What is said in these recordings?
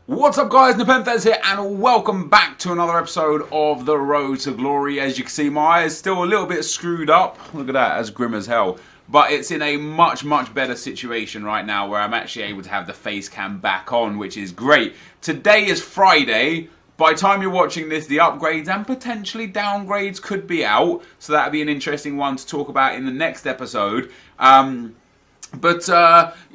What's up guys, NepentheZ here and welcome back to another episode of The Road to Glory. As you can see, my eye is still a little bit screwed up. Look at that, as grim as hell. But it's in a much better situation right now where I'm actually able to have the face cam back on, which is great. Today is Friday. By the time you're watching this, the upgrades and potentially downgrades could be out. So that'll be an interesting one to talk about in the next episode. But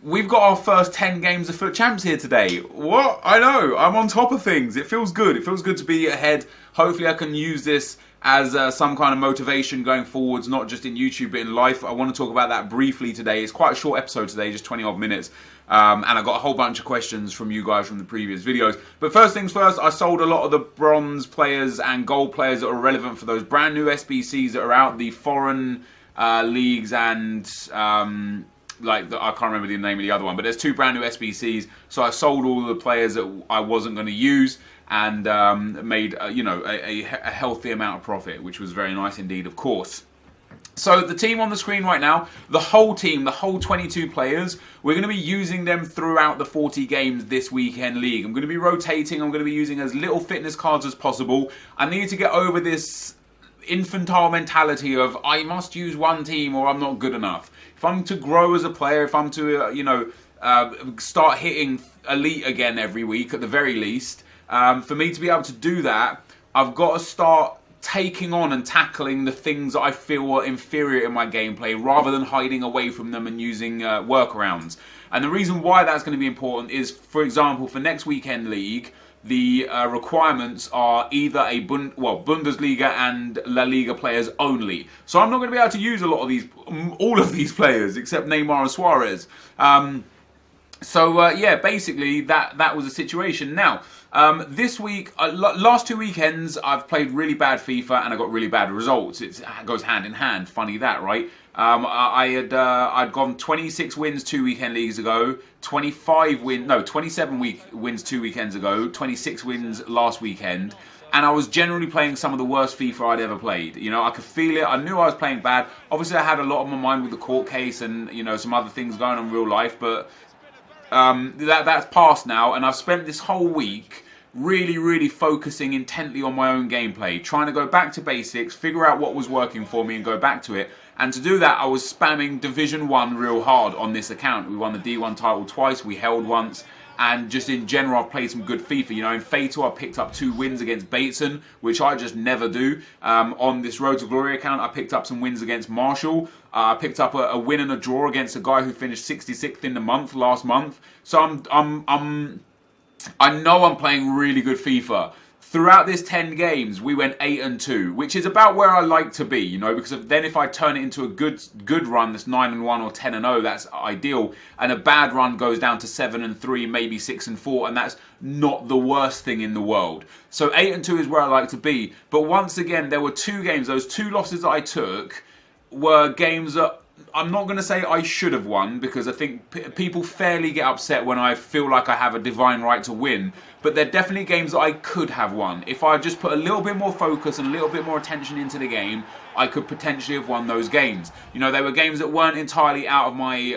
we've got our first 10 games of Foot Champs here today. What? I know, I'm on top of things. It feels good. It feels good to be ahead. Hopefully I can use this as some kind of motivation going forwards, not just in YouTube but in life. I want to talk about that briefly today. It's quite a short episode today, just 20 odd minutes. And I got a whole bunch of questions from you guys from the previous videos. But first things first, I sold a lot of the bronze players and gold players that are relevant for those brand new SBCs that are out, the foreign leagues and... I can't remember the name of the other one, but there's two brand new SBCs, so I sold all the players that I wasn't going to use and made a healthy amount of profit, which was very nice indeed, of course. So the team on the screen right now, the whole team, the whole 22 players, we're going to be using them throughout the 40 games this weekend league. I'm going to be rotating, I'm going to be using as little fitness cards as possible. I need to get over this infantile mentality of I must use one team or I'm not good enough. If I'm to grow as a player, if I'm to start hitting elite again every week at the very least, for me to be able to do that, I've got to start taking on and tackling the things that I feel are inferior in my gameplay rather than hiding away from them and using workarounds. And the reason why that's going to be important is, for example, for next weekend league, the requirements are either a Bundesliga and La Liga players only. So I'm not going to be able to use all of these players except Neymar and Suarez. Yeah, basically that was the situation. Now, this week, last 2 weekends, I've played really bad FIFA and I got really bad results. It goes hand in hand. Funny that, right? I'd gone 26 wins 2 weekend leagues ago, 27 wins 2 weekends ago, 26 wins last weekend, and I was generally playing some of the worst FIFA I'd ever played. You know, I could feel it. I knew I was playing bad. Obviously, I had a lot on my mind with the court case and some other things going on in real life, but that's past now, and I've spent this whole week really focusing intently on my own gameplay, trying to go back to basics, figure out what was working for me and go back to it. And to do that, I was spamming Division 1 real hard on this account. We won the D1 title twice, we held once, and just in general, I've played some good FIFA. You know, in Fatal, I picked up 2 wins against Bateson, which I just never do. On this Road to Glory account, I picked up some wins against Marshall. I picked up a win and a draw against a guy who finished 66th in the month last month. So I know I'm playing really good FIFA. Throughout this 10 games, we went 8-2, which is about where I like to be, because then if I turn it into a good run that's 9-1 or 10-0, that's ideal. And a bad run goes down to 7-3, maybe 6-4, and that's not the worst thing in the world. So 8-2 is where I like to be. But once again, there were 2 games, those 2 losses that I took were games that I'm not going to say I should have won, because I think people fairly get upset when I feel like I have a divine right to win. But they're definitely games that I could have won. If I just put a little bit more focus and a little bit more attention into the game, I could potentially have won those games. They were games that weren't entirely out of my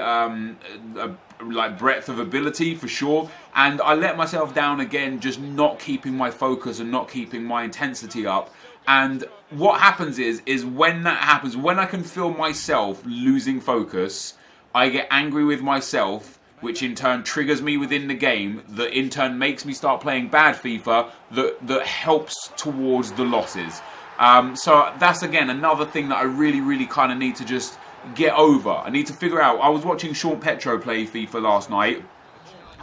breadth of ability, for sure. And I let myself down again, just not keeping my focus and not keeping my intensity up. And what happens is when that happens, when I can feel myself losing focus, I get angry with myself, which in turn triggers me within the game, that in turn makes me start playing bad FIFA, that helps towards the losses. So that's, again, another thing that I really kind of need to just get over. I need to figure out. I was watching Sean Petro play FIFA last night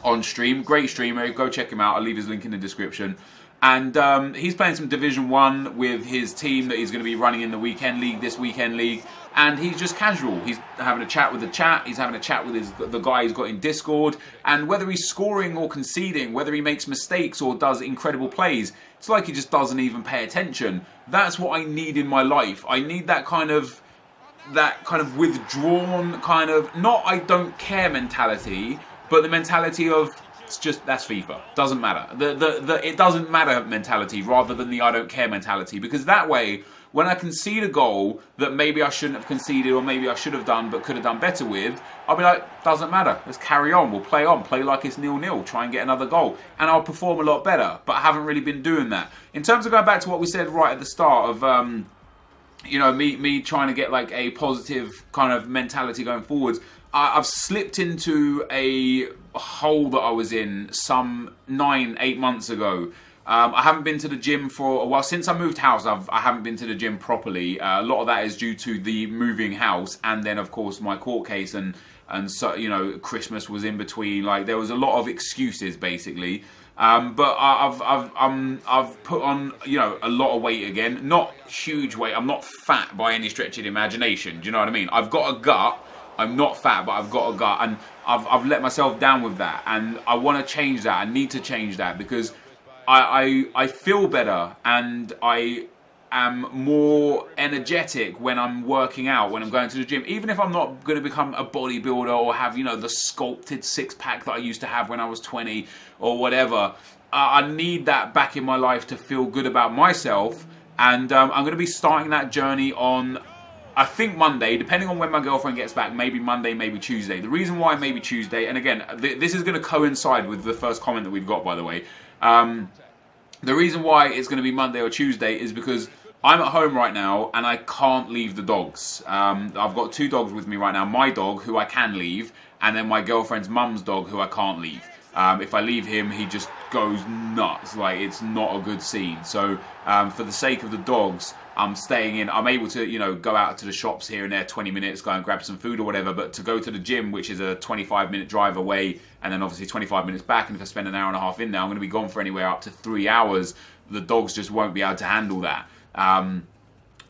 on stream. Great streamer. Go check him out. I'll leave his link in the description. And he's playing some Division 1 with his team that he's going to be running in the weekend league, this weekend league. And he's just casual. He's having a chat with the chat. He's having a chat with the guy he's got in Discord. And whether he's scoring or conceding, whether he makes mistakes or does incredible plays, it's like he just doesn't even pay attention. That's what I need in my life. I need that kind of withdrawn kind of, not I don't care mentality, but the mentality of, it's just, that's FIFA. Doesn't matter. The it doesn't matter mentality rather than the I don't care mentality. Because that way, when I concede a goal that maybe I shouldn't have conceded or maybe I should have done but could have done better with, I'll be like, doesn't matter, let's carry on, we'll play on, play like it's 0-0, try and get another goal, and I'll perform a lot better. But I haven't really been doing that. In terms of going back to what we said right at the start of me trying to get like a positive kind of mentality going forwards, I've slipped into a hole that I was in some 9-8 months ago. I haven't been to the gym for a while. Since I moved house, I haven't been to the gym properly. A lot of that is due to the moving house, and then of course my court case, and so Christmas was in between. Like, there was a lot of excuses basically. But I've put on a lot of weight again. Not huge weight. I'm not fat by any stretch of the imagination. Do you know what I mean? I've got a gut. I'm not fat, but I've got a gut, and I've let myself down with that, and I want to change that. I need to change that because I feel better, and I am more energetic when I'm working out, when I'm going to the gym. Even if I'm not going to become a bodybuilder or have the sculpted six-pack that I used to have when I was 20 or whatever, I need that back in my life to feel good about myself. And I'm going to be starting that journey on, I think, Monday, depending on when my girlfriend gets back. Maybe Monday, maybe Tuesday. The reason why maybe Tuesday, and again, this is going to coincide with the first comment that we've got, by the way. The reason why it's going to be Monday or Tuesday is because I'm at home right now and I can't leave the dogs. I've got 2 dogs with me right now. My dog, who I can leave, and then my girlfriend's mum's dog, who I can't leave. If I leave him, he just goes nuts. Like, it's not a good scene. So for the sake of the dogs, I'm staying in. I'm able to, go out to the shops here and there, 20 minutes, go and grab some food or whatever. But to go to the gym, which is a 25-minute drive away, and then obviously 25 minutes back, and if I spend an hour and a half in there, I'm going to be gone for anywhere up to 3 hours. The dogs just won't be able to handle that.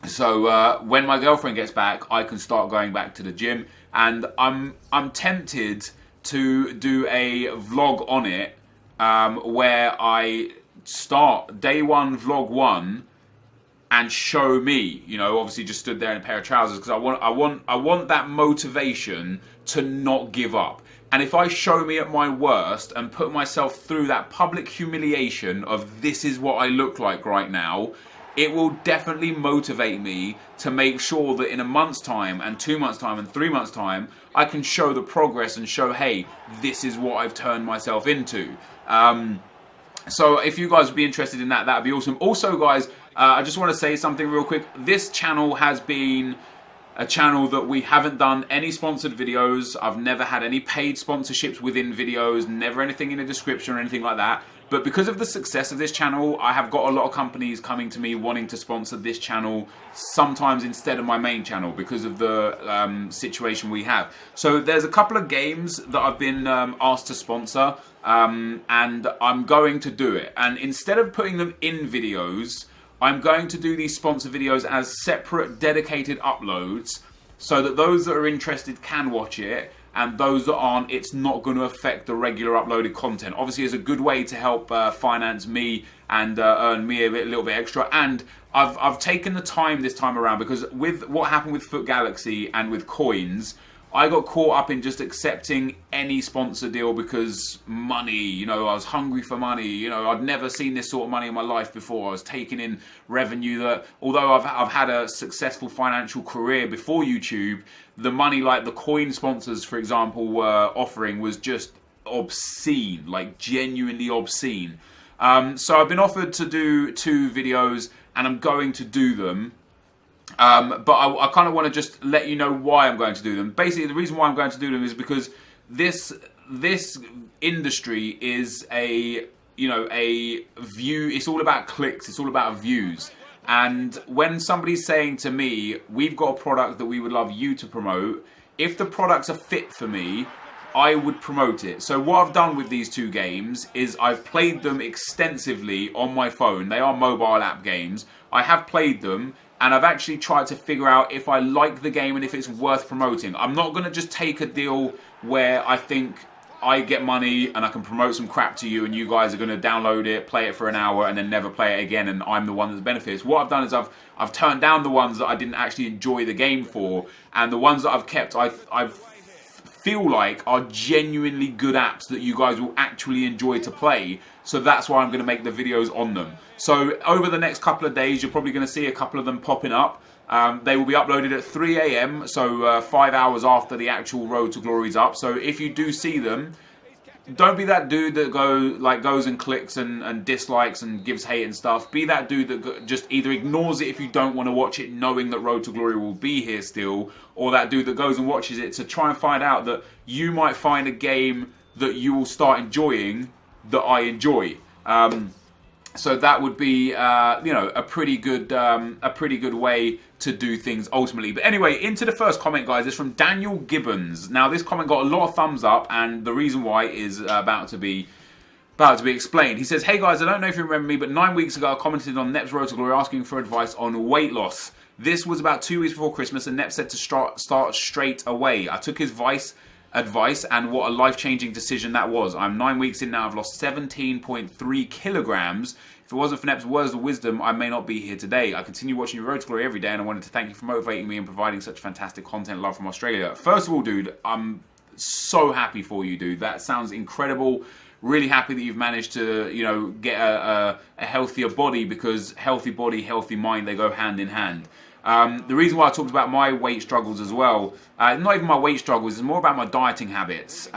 So when my girlfriend gets back, I can start going back to the gym, and I'm tempted to do a vlog on it, where I start day 1, vlog 1, and show me, obviously just stood there in a pair of trousers, because I want that motivation to not give up. And if I show me at my worst and put myself through that public humiliation of this is what I look like right now, it will definitely motivate me to make sure that in a month's time and 2 months' time and 3 months' time, I can show the progress and show, hey, this is what I've turned myself into. So if you guys would be interested in that, that'd be awesome. Also, guys, I just want to say something real quick. This channel has been a channel that we haven't done any sponsored videos. I've never had any paid sponsorships within videos, never anything in the description or anything like that. But because of the success of this channel, I have got a lot of companies coming to me wanting to sponsor this channel, sometimes instead of my main channel, because of the situation we have. So there's a couple of games that I've been asked to sponsor, and I'm going to do it. And instead of putting them in videos, I'm going to do these sponsor videos as separate, dedicated uploads, so that those that are interested can watch it, and those that aren't, it's not going to affect the regular uploaded content. Obviously, it's a good way to help finance me and earn me a little bit extra. And I've taken the time this time around, because with what happened with Foot Galaxy and with coins, I got caught up in just accepting any sponsor deal because money, I was hungry for money. I'd never seen this sort of money in my life before. I was taking in revenue that, although I've had a successful financial career before YouTube, the money like the coin sponsors, for example, were offering was just obscene, like genuinely obscene. So I've been offered to do 2 videos, and I'm going to do them. But I kind of want to just let you know why I'm going to do them. Basically, the reason why I'm going to do them is because this industry is a view. It's all about clicks. It's all about views. And when somebody's saying to me, we've got a product that we would love you to promote, if the product's a fit for me, I would promote it. So what I've done with these 2 games is I've played them extensively on my phone. They are mobile app games. I have played them, and I've actually tried to figure out if I like the game and if it's worth promoting. I'm not going to just take a deal where I think I get money and I can promote some crap to you and you guys are going to download it, play it for an hour, and then never play it again, and I'm the one that benefits. What I've done is I've turned down the ones that I didn't actually enjoy the game for, and the ones that I've kept, I've feel like are genuinely good apps that you guys will actually enjoy to play. So that's why I'm going to make the videos on them. So over the next couple of days, you're probably going to see a couple of them popping up. They will be uploaded at 3 AM, so 5 hours after the actual Road to Glory is up. So if you do see them, don't be that dude that goes and clicks and dislikes and gives hate and stuff. Be that dude that just either ignores it if you don't want to watch it, knowing that Road to Glory will be here still, or that dude that goes and watches it to try and find out that you might find a game that you will start enjoying that I enjoy. So that would be, you know, a pretty good way to do things ultimately. But anyway, into the first comment, guys. It's from Daniel Gibbons. Now, this comment got a lot of thumbs up, and the reason why is about to be explained. He says, "Hey guys, I don't know if you remember me, but 9 weeks ago I commented on Nep's Road to Glory asking for advice on weight loss. This was about 2 weeks before Christmas, and Nep said to start straight away. I took his advice, and what a life-changing decision that was. I'm 9 weeks in now. I've lost 17.3 kilograms. If it wasn't for Nep's words of wisdom, I may not be here today. I continue watching your Road to Glory every day, and I wanted to thank you for motivating me and providing such fantastic content. Love from Australia." First of all, dude, I'm so happy for you, dude. That sounds incredible. Really happy that you've managed to, you know, get a healthier body, because healthy body, healthy mind, they go hand in hand. The reason why I talked about my weight struggles as well, not even my weight struggles, it's more about my dieting habits,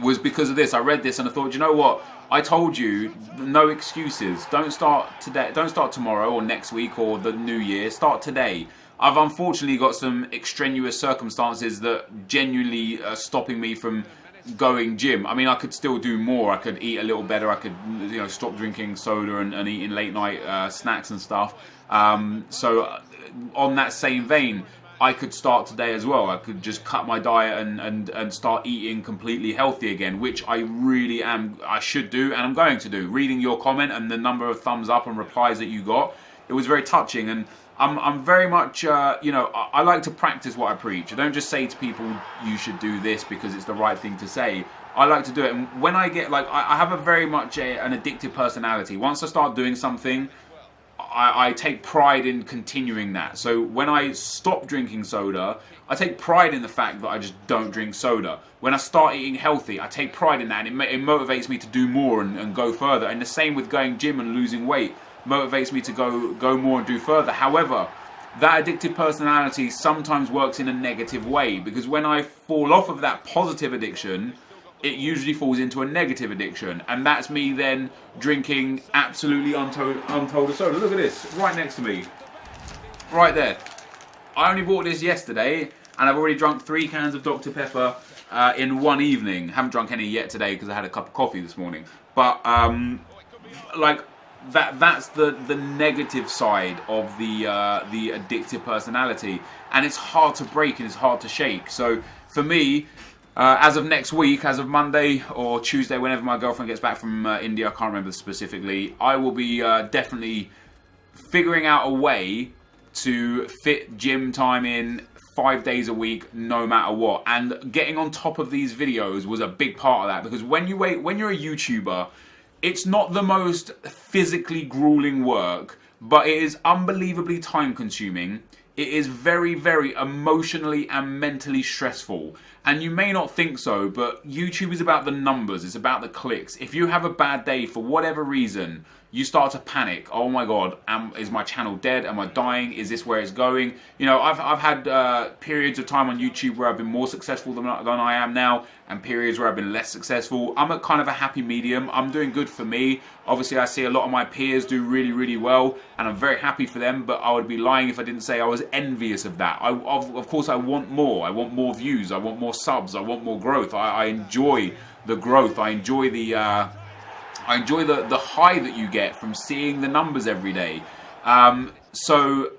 was because of this. I read this and I thought, you know what? I told you, no excuses. Don't start today. Don't start tomorrow or next week or the new year. Start today. I've unfortunately got some extraneous circumstances that genuinely are stopping me from going gym. I mean, I could still do more. I could eat a little better. I could, you know, stop drinking soda and eating late night snacks and stuff. So on that same vein, I could start today as well. I could just cut my diet and start eating completely healthy again, which I really am. I should do, and I'm going to do. Reading your comment and the number of thumbs up and replies that you got, it was very touching. And I'm very much, you know, I like to practice what I preach. I don't just say to people, you should do this because it's the right thing to say. I like to do it. And when I get, like, I have a very much an addictive personality. Once I start doing something, I take pride in continuing that. So when I stop drinking soda, I take pride in the fact that I just don't drink soda. When I start eating healthy, I take pride in that, and it motivates me to do more and go further. And the same with going gym and losing weight, motivates me to go more and do further. However, that addictive personality sometimes works in a negative way, because when I fall off of that positive addiction, it usually falls into a negative addiction, and that's me then drinking absolutely untold soda. Look at this, right next to me, right there. I only bought this yesterday, and I've already drunk 3 cans of Dr. Pepper in one evening. Haven't drunk any yet today because I had a cup of coffee this morning. But like that's the negative side of the addictive personality, and it's hard to break and it's hard to shake. So for me, as of next week, as of Monday or Tuesday, whenever my girlfriend gets back from India, I can't remember specifically, I will be definitely figuring out a way to fit gym time in 5 days a week, no matter what. And getting on top of these videos was a big part of that, because when you're a YouTuber, it's not the most physically grueling work, but it is unbelievably time consuming. It is very, very emotionally and mentally stressful. And you may not think so, but YouTube is about the numbers. It's about the clicks. If you have a bad day for whatever reason, you start to panic. Oh my God, is my channel dead? Am I dying? Is this where it's going? You know, I've had periods of time on YouTube where I've been more successful than I am now, and periods where I've been less successful. I'm at kind of a happy medium. I'm doing good for me. Obviously, I see a lot of my peers do really, really well, and I'm very happy for them, but I would be lying if I didn't say I was envious of that. Of course, I want more. I want more views. I want more subs. I want more growth. I enjoy the growth. I enjoy the high that you get from seeing the numbers every day. So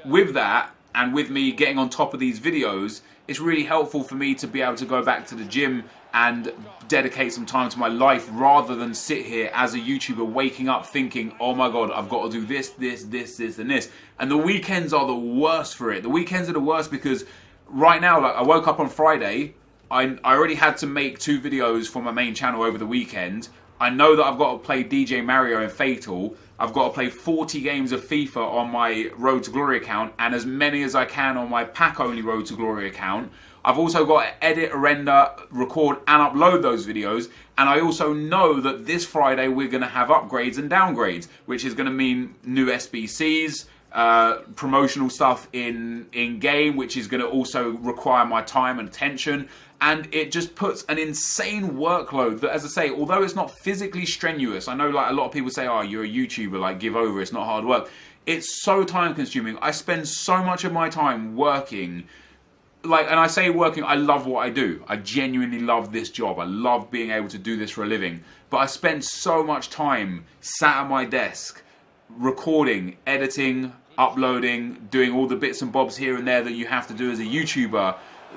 with that, and with me getting on top of these videos, it's really helpful for me to be able to go back to the gym and dedicate some time to my life, rather than sit here as a YouTuber waking up thinking, oh my God, I've got to do this, and this. And the weekends are the worst for it. The weekends are the worst because right now, like, I woke up on Friday, I already had to make 2 videos for my main channel over the weekend. I know that I've got to play DJ Mario in Fatal. I've got to play 40 games of FIFA on my Road to Glory account, and as many as I can on my pack-only Road to Glory account. I've also got to edit, render, record and upload those videos. And I also know that this Friday we're going to have upgrades and downgrades, which is going to mean new SBCs, promotional stuff in game, which is going to also require my time and attention. And it just puts an insane workload that, as I say, although it's not physically strenuous, I know like a lot of people say, oh, you're a YouTuber, like give over, it's not hard work. It's so time consuming. I spend so much of my time working. Like, and I say working, I love what I do. I genuinely love this job. I love being able to do this for a living. But I spend so much time sat at my desk, recording, editing, uploading, doing all the bits and bobs here and there that you have to do as a YouTuber,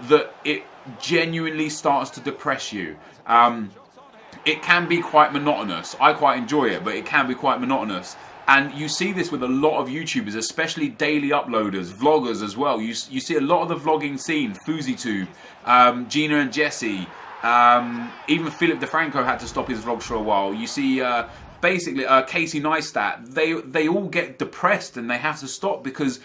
that it genuinely starts to depress you. It can be quite monotonous. I quite enjoy it, but it can be quite monotonous. And you see this with a lot of YouTubers, especially daily uploaders, vloggers as well. You see a lot of the vlogging scene, FouseyTube, Gina and Jesse, even Philip DeFranco had to stop his vlogs for a while. You see basically Casey Neistat, they all get depressed and they have to stop because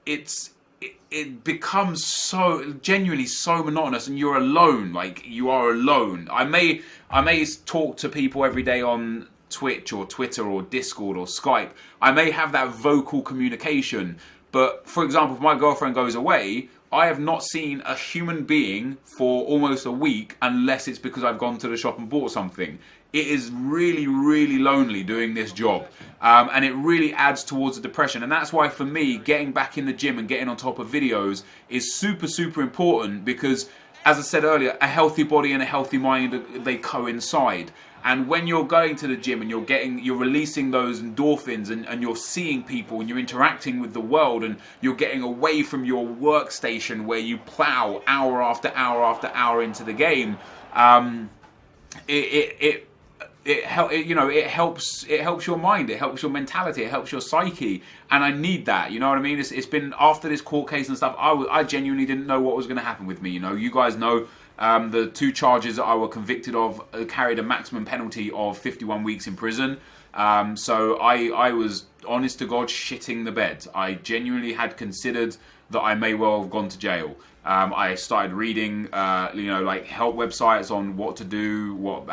it becomes so genuinely so monotonous, and you're alone. Like, you are alone. I may talk to people every day on Twitch or Twitter or Discord or Skype. I may have that vocal communication, but for example, if my girlfriend goes away, I have not seen a human being for almost a week unless it's because I've gone to the shop and bought something. It is really, really lonely doing this job, and it really adds towards the depression. And that's why for me, getting back in the gym and getting on top of videos is super, super important, because as I said earlier, a healthy body and a healthy mind, they coincide. And when you're going to the gym and you're releasing those endorphins, and you're seeing people and you're interacting with the world, and you're getting away from your workstation where you plow hour after hour after hour into the game, it helps your mind, it helps your mentality, it helps your psyche, and I need that. You know what I mean? It's been after this court case and stuff. I genuinely didn't know what was going to happen with me. You know, you guys know. The 2 charges that I were convicted of carried a maximum penalty of 51 weeks in prison. So I was, honest to God, shitting the bed. I genuinely had considered that I may well have gone to jail. I started reading, like help websites on what to do, what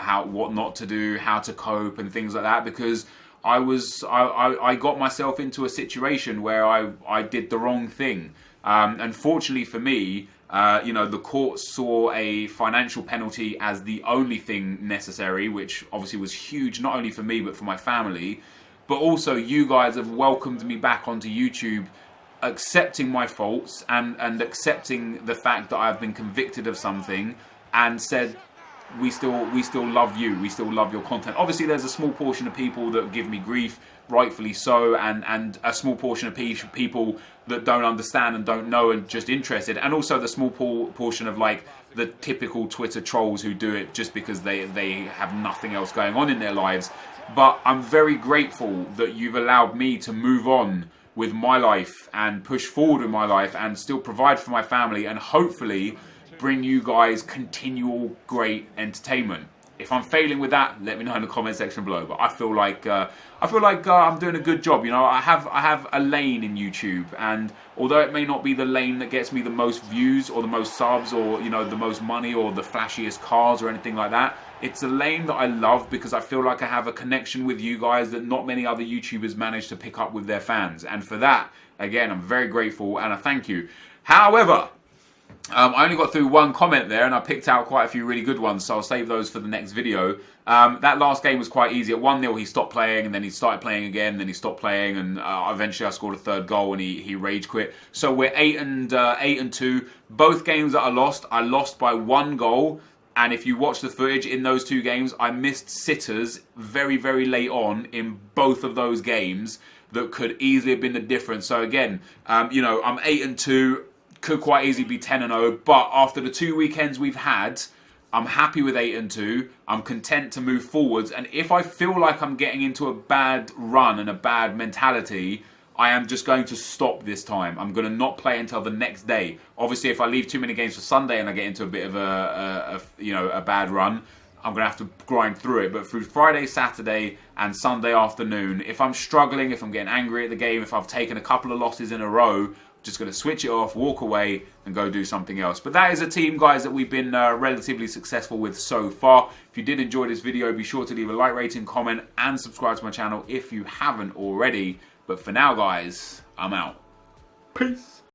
not to do, how to cope, and things like that, because I got myself into a situation where I did the wrong thing. Unfortunately for me, the court saw a financial penalty as the only thing necessary, which obviously was huge, not only for me, but for my family. But also, you guys have welcomed me back onto YouTube, accepting my faults and accepting the fact that I've been convicted of something, and said, we still love you, we still love your content. Obviously, there's a small portion of people that give me grief, rightfully so, and a small portion of people that don't understand and don't know and just interested, and also the small portion of like the typical Twitter trolls who do it just because they have nothing else going on in their lives. But I'm very grateful that you've allowed me to move on with my life and push forward with my life and still provide for my family, and hopefully bring you guys continual great entertainment. If I'm failing with that, let me know in the comment section below. But I feel like I'm doing a good job. You know, I have a lane in YouTube, and although it may not be the lane that gets me the most views or the most subs or the most money or the flashiest cars or anything like that, it's a lane that I love because I feel like I have a connection with you guys that not many other YouTubers manage to pick up with their fans. And for that, again, I'm very grateful and I thank you. However, I only got through one comment there, and I picked out quite a few really good ones, so I'll save those for the next video. That last game was quite easy. At 1-0 he stopped playing, and then he started playing again, and then he stopped playing, and eventually I scored a 3rd goal and he rage quit. So we're 8-2. Both games that I lost by 1 goal. And if you watch the footage in those 2 games, I missed sitters very, very late on in both of those games that could easily have been the difference. So again, I'm 8-2. Could quite easily be 10-0, but after the 2 weekends we've had, I'm happy with 8-2. I'm content to move forwards, and if I feel like I'm getting into a bad run and a bad mentality, I am just going to stop this time. I'm going to not play until the next day. Obviously, if I leave too many games for Sunday and I get into a bit of a bad run, I'm going to have to grind through it. But through Friday, Saturday, and Sunday afternoon, if I'm struggling, if I'm getting angry at the game, if I've taken a couple of losses in a row, just going to switch it off, walk away, and go do something else. But that is a team, guys, that we've been relatively successful with so far. If you did enjoy this video, be sure to leave a like, rating, comment, and subscribe to my channel if you haven't already. But for now, guys, I'm out. Peace.